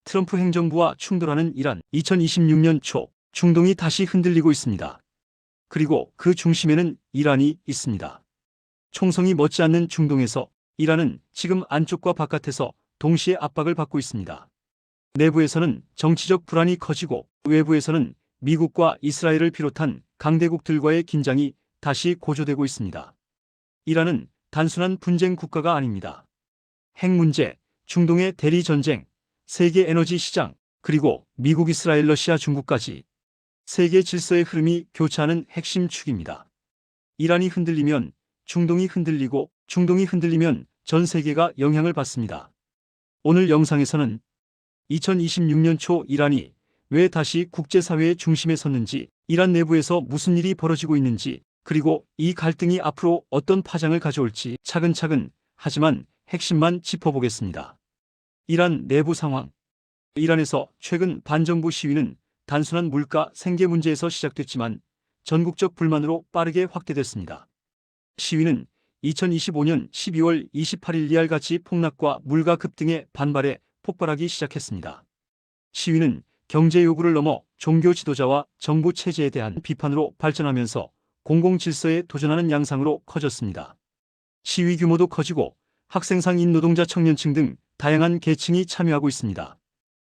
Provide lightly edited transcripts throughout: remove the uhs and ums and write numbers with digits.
트럼프 행정부와 충돌하는 이란. 2026년 초 중동이 다시 흔들리고 있습니다. 그리고 그 중심에는 이란이 있습니다. 총성이 멋지않는 중동에서 이란은 지금 안쪽과 바깥에서 동시에 압박을 받고 있습니다. 내부에서는 정치적 불안이 커지고 외부에서는 미국과 이스라엘을 비롯한 강대국들과의 긴장이 다시 고조되고 있습니다. 이란은 단순한 분쟁 국가가 아닙니다. 핵 문제, 중동의 대리 전쟁, 세계 에너지 시장, 그리고 미국, 이스라엘, 러시아, 중국까지 세계 질서의 흐름이 교차하는 핵심 축입니다. 이란이 흔들리면 중동이 흔들리고 중동이 흔들리면 전 세계가 영향을 받습니다. 오늘 영상에서는 2026년 초 이란이 왜 다시 국제사회의 중심에 섰는지, 이란 내부에서 무슨 일이 벌어지고 있는지, 그리고 이 갈등이 앞으로 어떤 파장을 가져올지 차근차근 하지만 핵심만 짚어보겠습니다. 이란 내부 상황. 이란에서 최근 반정부 시위는 단순한 물가, 생계 문제에서 시작됐지만 전국적 불만으로 빠르게 확대됐습니다. 시위는 2025년 12월 28일 리알가치 폭락과 물가 급등에 반발해 폭발하기 시작했습니다. 시위는 경제 요구를 넘어 종교 지도자와 정부 체제에 대한 비판으로 발전하면서 공공질서에 도전하는 양상으로 커졌습니다. 시위 규모도 커지고 학생, 상인, 노동자, 청년층 등 다양한 계층이 참여하고 있습니다.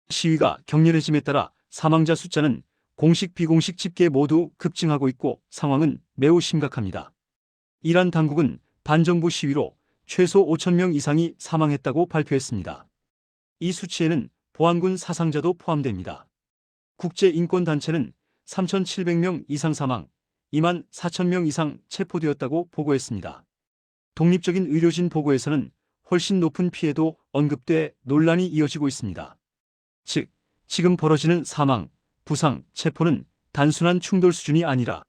시위가 격렬해짐에 따라 사망자 숫자는 공식, 비공식 집계 모두 급증하고 있고 상황은 매우 심각합니다. 이란 당국은 반정부 시위로 최소 5,000명 이상이 사망했다고 발표했습니다. 이 수치에는 보안군 사상자도 포함됩니다. 국제인권단체는 3,700명 이상 사망, 24,000명 이상 체포되었다고 보고했습니다. 독립적인 의료진 보고에서는 훨씬 높은 피해도 언급돼 논란이 이어지고 있습니다. 즉, 지금 벌어지는 사망, 부상, 체포는 단순한 충돌 수준이 아니라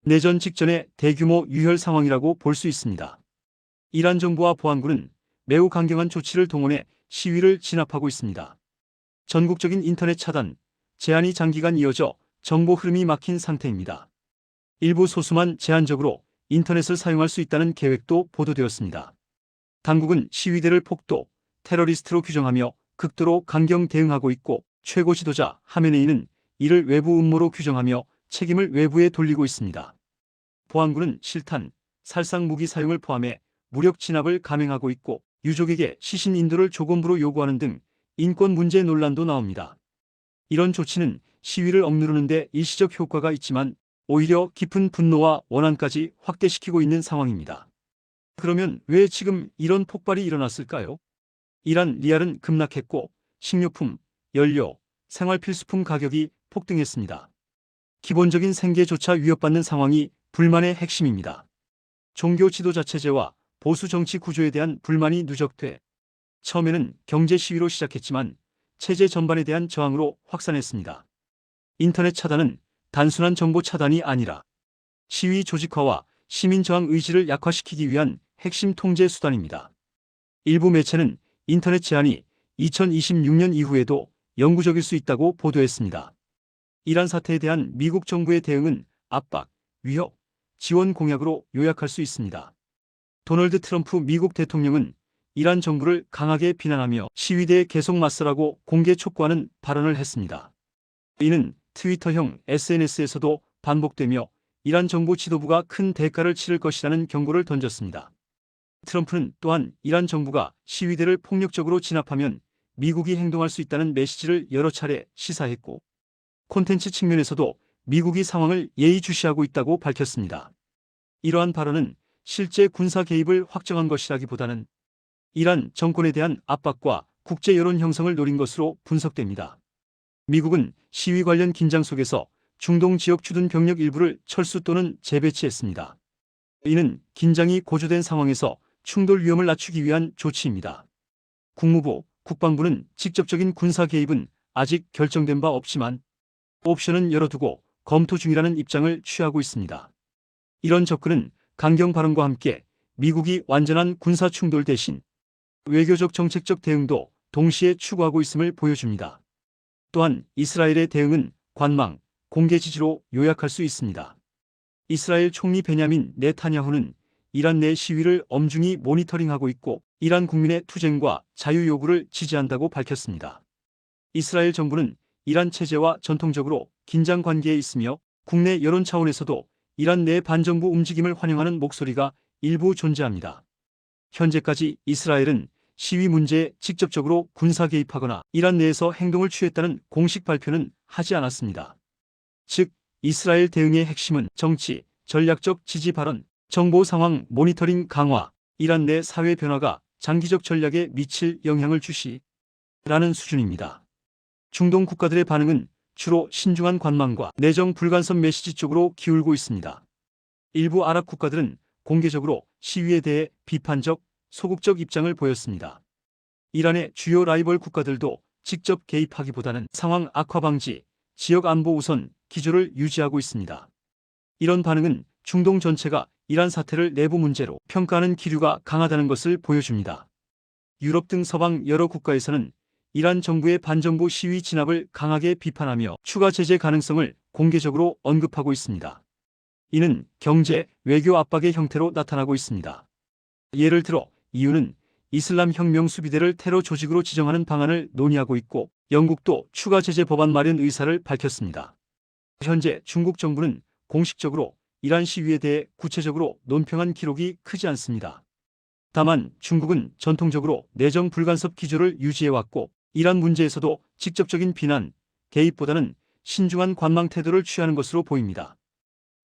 내전 직전의 대규모 유혈 상황이라고 볼 수 있습니다. 이란 정부와 보안군은 매우 강경한 조치를 동원해 시위를 진압하고 있습니다. 전국적인 인터넷 차단, 제한이 장기간 이어져 정보 흐름이 막힌 상태입니다. 일부 소수만 제한적으로 인터넷을 사용할 수 있다는 계획도 보도되었습니다. 당국은 시위대를 폭도, 테러리스트로 규정하며 극도로 강경 대응하고 있고 최고 지도자 하메네이는 이를 외부 음모로 규정하며 책임을 외부에 돌리고 있습니다. 보안군은 실탄, 살상 무기 사용을 포함해 무력 진압을 감행하고 있고 유족에게 시신 인도를 조건부로 요구하는 등 인권 문제 논란도 나옵니다. 이런 조치는 시위를 억누르는 데 일시적 효과가 있지만 오히려 깊은 분노와 원한까지 확대시키고 있는 상황입니다. 그러면 왜 지금 이런 폭발이 일어났을까요? 이란 리알은 급락했고 식료품, 연료, 생활필수품 가격이 폭등했습니다. 기본적인 생계조차 위협받는 상황이 불만의 핵심입니다. 종교 지도자 체제와 보수 정치 구조에 대한 불만이 누적돼 처음에는 경제 시위로 시작했지만 체제 전반에 대한 저항으로 확산했습니다. 인터넷 차단은 단순한 정보 차단이 아니라 시위 조직화와 시민 저항 의지를 약화시키기 위한 핵심 통제 수단입니다. 일부 매체는 인터넷 제한이 2026년 이후에도 영구적일 수 있다고 보도했습니다. 이란 사태에 대한 미국 정부의 대응은 압박, 위협, 지원 공약으로 요약할 수 있습니다. 도널드 트럼프 미국 대통령은 이란 정부를 강하게 비난하며 시위대에 계속 맞서라고 공개 촉구하는 발언을 했습니다. 이는 트위터형 SNS에서도 반복되며 이란 정부 지도부가 큰 대가를 치를 것이라는 경고를 던졌습니다. 트럼프는 또한 이란 정부가 시위대를 폭력적으로 진압하면 미국이 행동할 수 있다는 메시지를 여러 차례 시사했고 콘텐츠 측면에서도 미국이 상황을 예의주시하고 있다고 밝혔습니다. 이러한 발언은 실제 군사 개입을 확정한 것이라기보다는 이란 정권에 대한 압박과 국제 여론 형성을 노린 것으로 분석됩니다. 미국은 시위 관련 긴장 속에서 중동 지역 주둔 병력 일부를 철수 또는 재배치했습니다. 이는 긴장이 고조된 상황에서 충돌 위험을 낮추기 위한 조치입니다. 국무부, 국방부는 직접적인 군사 개입은 아직 결정된 바 없지만 옵션은 열어두고 검토 중이라는 입장을 취하고 있습니다. 이런 접근은 강경 발언과 함께 미국이 완전한 군사 충돌 대신 외교적 정책적 대응도 동시에 추구하고 있음을 보여줍니다. 또한 이스라엘의 대응은 관망, 공개 지지로 요약할 수 있습니다. 이스라엘 총리 베냐민 네타냐후는 이란 내 시위를 엄중히 모니터링하고 있고 이란 국민의 투쟁과 자유 요구를 지지한다고 밝혔습니다. 이스라엘 정부는 이란 체제와 전통적으로 긴장 관계에 있으며 국내 여론 차원에서도 이란 내 반정부 움직임을 환영하는 목소리가 일부 존재합니다. 현재까지 이스라엘은 시위 문제에 직접적으로 군사 개입하거나 이란 내에서 행동을 취했다는 공식 발표는 하지 않았습니다. 즉, 이스라엘 대응의 핵심은 정치, 전략적 지지 발언, 정보 상황 모니터링 강화, 이란 내 사회 변화가 장기적 전략에 미칠 영향을 주시라는 수준입니다. 중동 국가들의 반응은 주로 신중한 관망과 내정 불간섭 메시지 쪽으로 기울고 있습니다. 일부 아랍 국가들은 공개적으로 시위에 대해 비판적, 소극적 입장을 보였습니다. 이란의 주요 라이벌 국가들도 직접 개입하기보다는 상황 악화 방지, 지역 안보 우선 기조를 유지하고 있습니다. 이런 반응은 중동 전체가 이란 사태를 내부 문제로 평가하는 기류가 강하다는 것을 보여줍니다. 유럽 등 서방 여러 국가에서는 이란 정부의 반정부 시위 진압을 강하게 비판하며 추가 제재 가능성을 공개적으로 언급하고 있습니다. 이는 경제, 외교 압박의 형태로 나타나고 있습니다. 예를 들어 EU는 이슬람 혁명 수비대를 테러 조직으로 지정하는 방안을 논의하고 있고 영국도 추가 제재 법안 마련 의사를 밝혔습니다. 현재 중국 정부는 공식적으로 이란 시위에 대해 구체적으로 논평한 기록이 크지 않습니다. 다만 중국은 전통적으로 내정 불간섭 기조를 유지해왔고 이란 문제에서도 직접적인 비난, 개입보다는 신중한 관망 태도를 취하는 것으로 보입니다.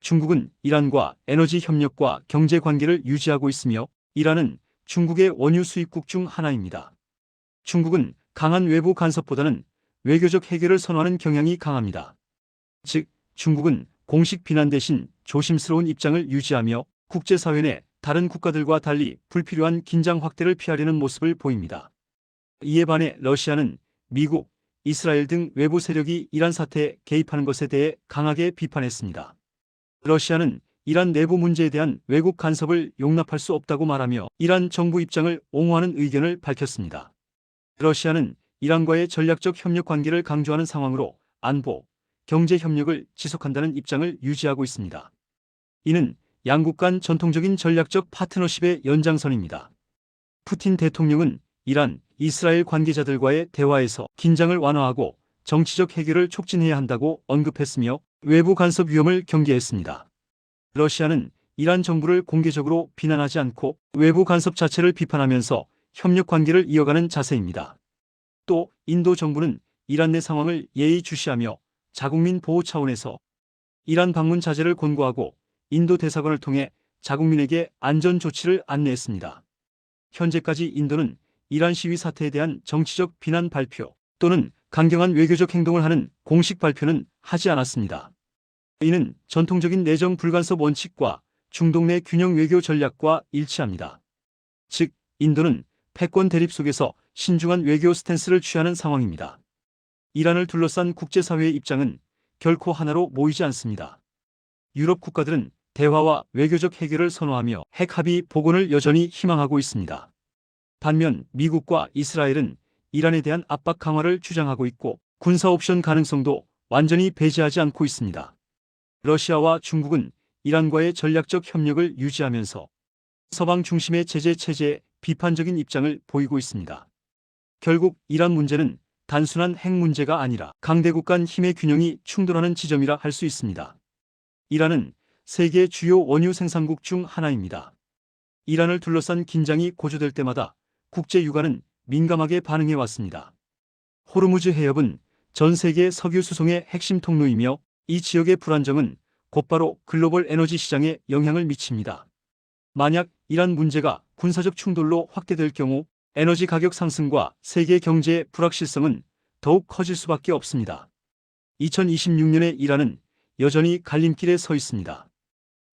중국은 이란과 에너지 협력과 경제 관계를 유지하고 있으며 이란은 중국의 원유 수입국 중 하나입니다. 중국은 강한 외부 간섭보다는 외교적 해결을 선호하는 경향이 강합니다. 즉, 중국은 공식 비난 대신 조심스러운 입장을 유지하며 국제사회 내 다른 국가들과 달리 불필요한 긴장 확대를 피하려는 모습을 보입니다. 이에 반해 러시아는 미국, 이스라엘 등 외부 세력이 이란 사태에 개입하는 것에 대해 강하게 비판했습니다. 러시아는 이란 내부 문제에 대한 외국 간섭을 용납할 수 없다고 말하며 이란 정부 입장을 옹호하는 의견을 밝혔습니다. 러시아는 이란과의 전략적 협력 관계를 강조하는 상황으로 안보, 경제 협력을 지속한다는 입장을 유지하고 있습니다. 이는 양국 간 전통적인 전략적 파트너십의 연장선입니다. 푸틴 대통령은 이란, 이스라엘 관계자들과의 대화에서 긴장을 완화하고 정치적 해결을 촉진해야 한다고 언급했으며 외부 간섭 위험을 경계했습니다. 러시아는 이란 정부를 공개적으로 비난하지 않고 외부 간섭 자체를 비판하면서 협력 관계를 이어가는 자세입니다. 또 인도 정부는 이란 내 상황을 예의주시하며 자국민 보호 차원에서 이란 방문 자제를 권고하고 인도 대사관을 통해 자국민에게 안전 조치를 안내했습니다. 현재까지 인도는 이란 시위 사태에 대한 정치적 비난 발표 또는 강경한 외교적 행동을 하는 공식 발표는 하지 않았습니다. 이는 전통적인 내정 불간섭 원칙과 중동 내 균형 외교 전략과 일치합니다. 즉, 인도는 패권 대립 속에서 신중한 외교 스탠스를 취하는 상황입니다. 이란을 둘러싼 국제사회의 입장은 결코 하나로 모이지 않습니다. 유럽 국가들은 대화와 외교적 해결을 선호하며 핵 합의 복원을 여전히 희망하고 있습니다. 반면 미국과 이스라엘은 이란에 대한 압박 강화를 주장하고 있고 군사 옵션 가능성도 완전히 배제하지 않고 있습니다. 러시아와 중국은 이란과의 전략적 협력을 유지하면서 서방 중심의 제재 체제에 비판적인 입장을 보이고 있습니다. 결국 이란 문제는 단순한 핵 문제가 아니라 강대국 간 힘의 균형이 충돌하는 지점이라 할 수 있습니다. 이란은 세계 주요 원유 생산국 중 하나입니다. 이란을 둘러싼 긴장이 고조될 때마다 국제 유가는 민감하게 반응해 왔습니다. 호르무즈 해협은 전 세계 석유 수송의 핵심 통로이며 이 지역의 불안정은 곧바로 글로벌 에너지 시장에 영향을 미칩니다. 만약 이란 문제가 군사적 충돌로 확대될 경우 에너지 가격 상승과 세계 경제의 불확실성은 더욱 커질 수밖에 없습니다. 2026년에 이란은 여전히 갈림길에 서 있습니다.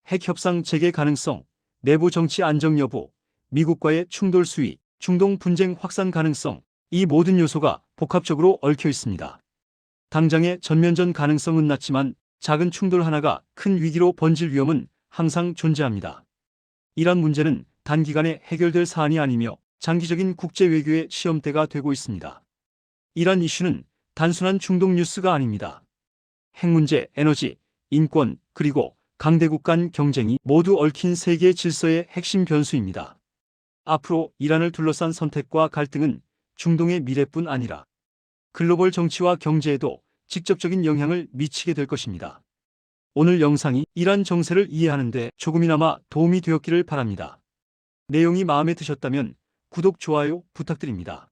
핵 협상 재개 가능성, 내부 정치 안정 여부, 미국과의 충돌 수위, 중동 분쟁 확산 가능성, 이 모든 요소가 복합적으로 얽혀 있습니다. 당장의 전면전 가능성은 낮지만 작은 충돌 하나가 큰 위기로 번질 위험은 항상 존재합니다. 이란 문제는 단기간에 해결될 사안이 아니며 장기적인 국제 외교의 시험대가 되고 있습니다. 이란 이슈는 단순한 중동 뉴스가 아닙니다. 핵 문제, 에너지, 인권, 그리고 강대국 간 경쟁이 모두 얽힌 세계 질서의 핵심 변수입니다. 앞으로 이란을 둘러싼 선택과 갈등은 중동의 미래뿐 아니라 글로벌 정치와 경제에도 직접적인 영향을 미치게 될 것입니다. 오늘 영상이 이란 정세를 이해하는 데 조금이나마 도움이 되었기를 바랍니다. 내용이 마음에 드셨다면 구독, 좋아요 부탁드립니다.